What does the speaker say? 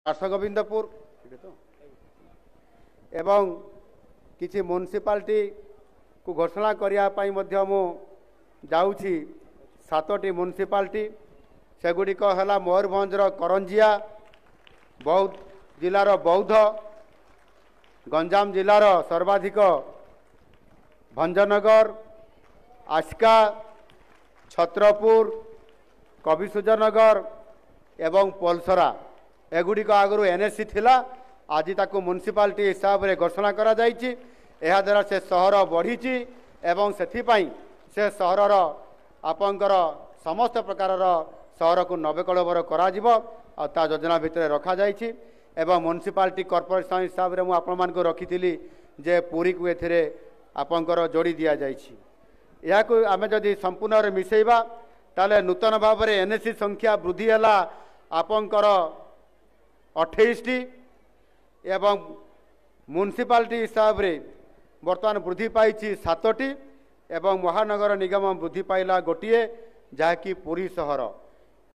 आशगोविंदपुर एवं किसी म्युनिसिपालिटी को घोषणा करने मु जाऊँगी 7टी म्युनिसिपालिटी सेगुड़िक है मयूरभंजर करंजिया, बौद्ध जिलार बौद्ध, गंजाम जिलार सर्वाधिक भंजनगर, आस्का, छत्रपुर, कविसूर्यनगर एवं पलसरा एगुड़िक आगु एनएससी थिला आज ताकू म्युनिसिपालिटी हिसाब से घोषणा करा जाइछि। एहा द्वारा से सहर बढ़ी एवं से सहरर आपंकर समस्त प्रकार सहर को नवीकरण करा योजना भितर रखा जाइछि। एवं म्युनिसिपालिटी कॉर्पोरेशन हिसाब से मुझे रखी जे पुरी को एथिरे आपंकर जोड़ी दिया जाइछि। या आम जदि संपूर्ण मिसेबा ताले नूतन भाव में एनएससी संख्या वृद्धि है आपंकर 28टी एवं म्युनिसिपालिटी हिसाब से बर्तमान वृद्धि पाई 7टी एवं महानगर निगम वृद्धि पाइला गोटे जहाँकि पुरी सहर।